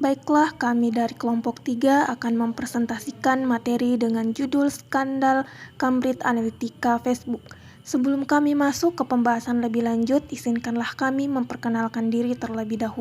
Baiklah, kami dari kelompok 3 akan mempresentasikan materi dengan judul Skandal Cambridge Analytica Facebook. Sebelum kami masuk ke pembahasan lebih lanjut, izinkanlah kami memperkenalkan diri terlebih dahulu.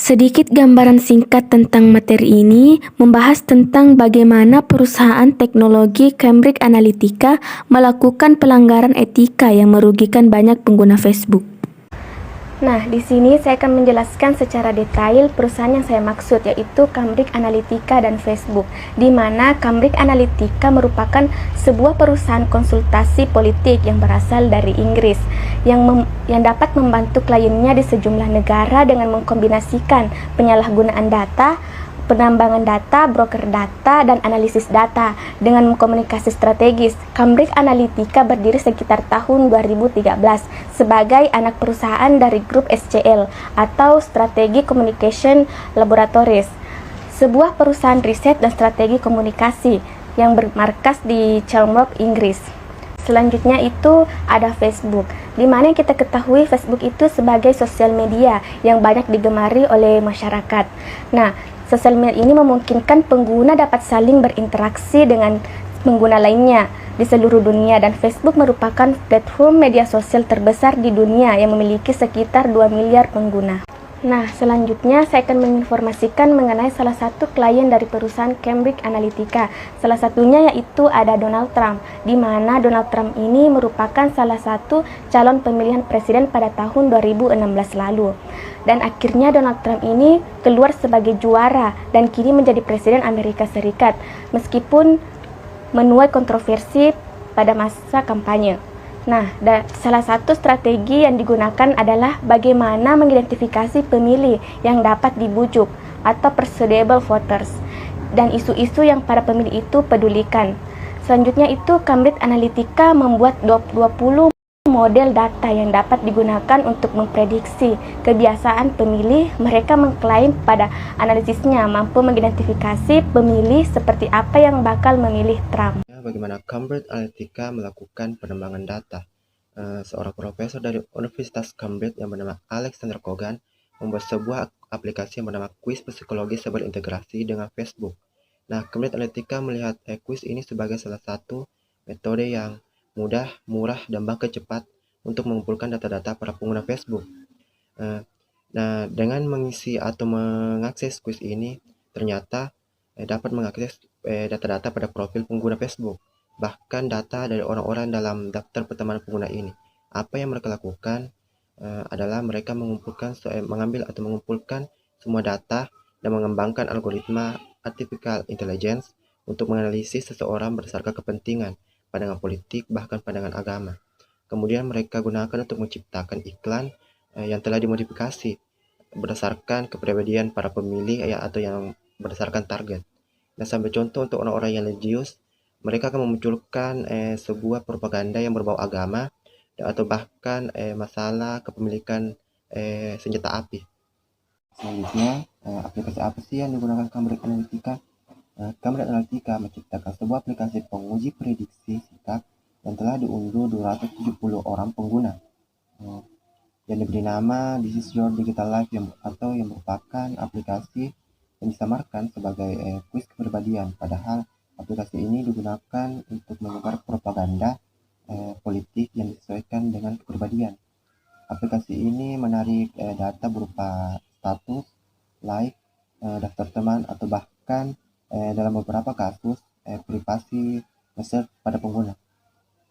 Sedikit gambaran singkat tentang materi ini membahas tentang bagaimana perusahaan teknologi Cambridge Analytica melakukan pelanggaran etika yang merugikan banyak pengguna Facebook. Nah, di sini saya akan menjelaskan secara detail perusahaan yang saya maksud, yaitu Cambridge Analytica dan Facebook, di mana Cambridge Analytica merupakan sebuah perusahaan konsultasi politik yang berasal dari Inggris, yang dapat membantu kliennya di sejumlah negara dengan mengkombinasikan penyalahgunaan data, penambangan data, broker data, dan analisis data dengan komunikasi strategis. Cambridge Analytica berdiri sekitar tahun 2013 sebagai anak perusahaan dari grup SCL atau Strategic Communication Laboratories, sebuah perusahaan riset dan strategi komunikasi yang bermarkas di Chelmsford, Inggris. Selanjutnya itu ada Facebook, di mana kita ketahui Facebook itu sebagai sosial media yang banyak digemari oleh masyarakat. Nah, sosial media ini memungkinkan pengguna dapat saling berinteraksi dengan pengguna lainnya di seluruh dunia, dan Facebook merupakan platform media sosial terbesar di dunia yang memiliki sekitar 2 miliar pengguna. Nah, selanjutnya saya akan menginformasikan mengenai salah satu klien dari perusahaan Cambridge Analytica. Salah satunya yaitu ada Donald Trump, di mana Donald Trump ini merupakan salah satu calon pemilihan presiden pada tahun 2016 lalu. Dan akhirnya Donald Trump ini keluar sebagai juara dan kini menjadi presiden Amerika Serikat, meskipun menuai kontroversi pada masa kampanye. Nah, salah satu strategi yang digunakan adalah bagaimana mengidentifikasi pemilih yang dapat dibujuk atau persuadable voters dan isu-isu yang para pemilih itu pedulikan. Selanjutnya itu Cambridge Analytica membuat 20 model data yang dapat digunakan untuk memprediksi kebiasaan pemilih. Mereka mengklaim pada analisisnya mampu mengidentifikasi pemilih seperti apa yang bakal memilih Trump. Bagaimana Cambridge Analytica melakukan pengembangan data. Seorang profesor dari Universitas Cambridge yang bernama Alexander Kogan membuat sebuah aplikasi yang bernama Quiz Psikologi berintegrasi dengan Facebook. Nah, Cambridge Analytica melihat quiz ini sebagai salah satu metode yang mudah, murah, dan bahkan cepat untuk mengumpulkan data-data para pengguna Facebook. Nah, dengan mengisi atau mengakses quiz ini, ternyata dapat mengakses data-data pada profil pengguna Facebook, bahkan data dari orang-orang dalam daftar pertemanan pengguna ini. Apa yang mereka lakukan adalah mereka mengambil atau mengumpulkan semua data dan mengembangkan algoritma artificial intelligence untuk menganalisis seseorang berdasarkan kepentingan, pandangan politik, bahkan pandangan agama. Kemudian mereka gunakan untuk menciptakan iklan yang telah dimodifikasi berdasarkan kepribadian para pemilih atau yang berdasarkan target. Nah, sampai contoh untuk orang-orang yang religius, mereka akan memunculkan sebuah propaganda yang berbau agama atau bahkan masalah kepemilikan senjata api. Selanjutnya, aplikasi apa sih yang digunakan Cambridge Analytica? Cambridge Analytica menciptakan sebuah aplikasi penguji prediksi sikap yang telah diunduh 270 orang pengguna, yang diberi nama This is Your Digital Life yang merupakan aplikasi yang disamarkan sebagai kuis kepribadian. Padahal aplikasi ini digunakan untuk menyebar propaganda politik yang disesuaikan dengan kepribadian. Aplikasi ini menarik data berupa status, like, daftar teman, atau bahkan dalam beberapa kasus privasi message pada pengguna.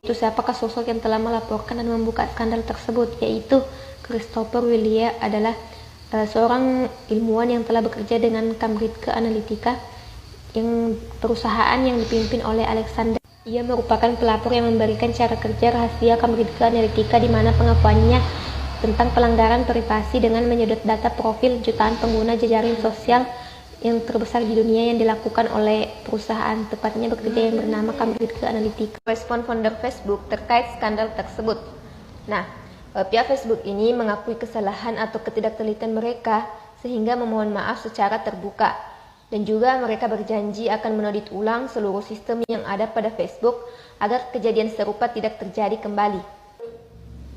Itu siapakah sosok yang telah melaporkan dan membuka skandal tersebut, yaitu Christopher Williams adalah seorang ilmuwan yang telah bekerja dengan Cambridge Analytica, yang perusahaan yang dipimpin oleh Alexander. Ia merupakan pelapor yang memberikan cara kerja rahasia Cambridge Analytica, di mana pengakuannya tentang pelanggaran privasi dengan menyedot data profil jutaan pengguna jejaring sosial yang terbesar di dunia yang dilakukan oleh perusahaan tepatnya bekerja yang bernama Cambridge Analytica. Respon founder Facebook terkait skandal tersebut. Nah, pihak Facebook ini mengakui kesalahan atau ketidaktelitian mereka sehingga memohon maaf secara terbuka. Dan juga mereka berjanji akan mengaudit ulang seluruh sistem yang ada pada Facebook agar kejadian serupa tidak terjadi kembali.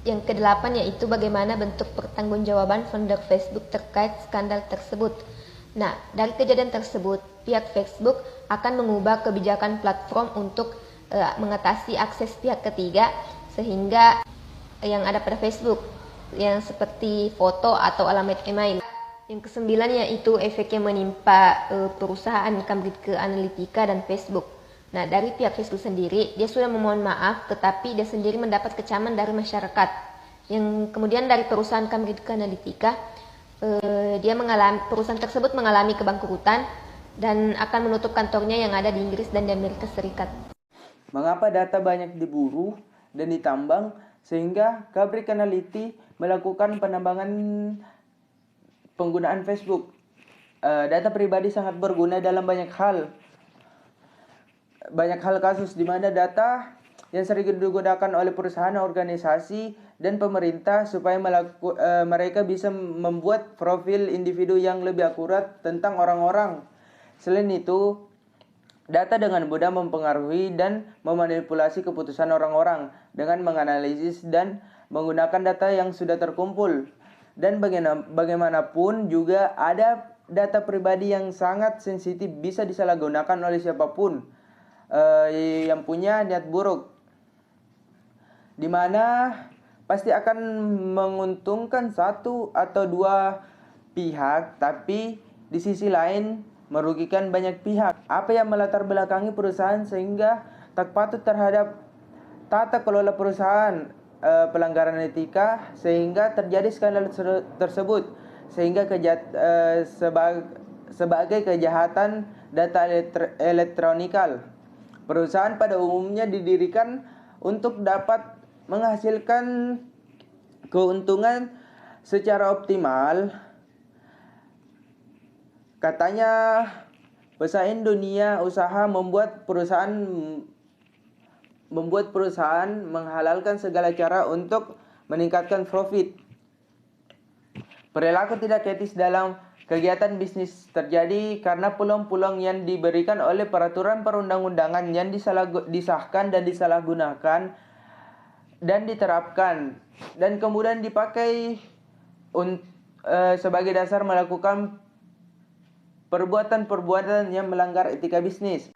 Yang ke-8 yaitu bagaimana bentuk pertanggungjawaban founder Facebook terkait skandal tersebut. Nah, dari kejadian tersebut, pihak Facebook akan mengubah kebijakan platform untuk mengatasi akses pihak ketiga sehingga yang ada pada Facebook yang seperti foto atau alamat email. Yang ke-9 yaitu efek yang menimpa perusahaan Cambridge Analytica dan Facebook. Nah, dari pihak Facebook sendiri, dia sudah memohon maaf, tetapi dia sendiri mendapat kecaman dari masyarakat. Yang kemudian dari perusahaan Cambridge Analytica, perusahaan tersebut mengalami kebangkrutan dan akan menutup kantornya yang ada di Inggris dan di Amerika Serikat. Mengapa data banyak diburu dan ditambang sehingga Cambridge Analytica melakukan penambangan penggunaan Facebook? Data pribadi sangat berguna dalam banyak hal kasus di mana data yang sering digunakan oleh perusahaan, organisasi, dan pemerintah supaya mereka bisa membuat profil individu yang lebih akurat tentang orang-orang. Selain itu, data dengan mudah mempengaruhi dan memanipulasi keputusan orang-orang dengan menganalisis dan menggunakan data yang sudah terkumpul. Dan bagaimanapun juga ada data pribadi yang sangat sensitif bisa disalahgunakan oleh siapapun yang punya niat buruk, di mana pasti akan menguntungkan satu atau dua pihak, tapi di sisi lain merugikan banyak pihak. Apa yang melatar belakangi perusahaan sehingga tak patuh terhadap tata kelola perusahaan, pelanggaran etika sehingga terjadi skandal tersebut, sehingga sebagai kejahatan data elektronikal. Perusahaan pada umumnya didirikan untuk dapat menghasilkan keuntungan secara optimal. Katanya pesaing dunia usaha membuat perusahaan menghalalkan segala cara untuk meningkatkan profit. Perilaku tidak etis dalam kegiatan bisnis terjadi karena peluang-peluang yang diberikan oleh peraturan perundang-undangan yang disahkan dan disalahgunakan dan diterapkan dan kemudian dipakai sebagai dasar melakukan perbuatan-perbuatan yang melanggar etika bisnis.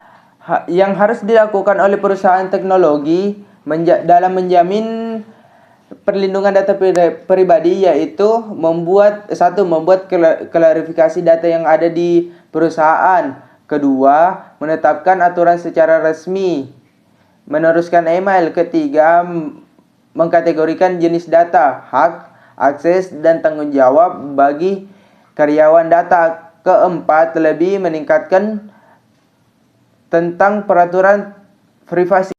Yang harus dilakukan oleh perusahaan teknologi dalam menjamin perlindungan data pribadi yaitu membuat klarifikasi data yang ada di perusahaan. Kedua, menetapkan aturan secara resmi. Meneruskan email. Ketiga, mengkategorikan jenis data, hak, akses, dan tanggung jawab bagi karyawan data. Keempat, lebih meningkatkan tentang peraturan privasi.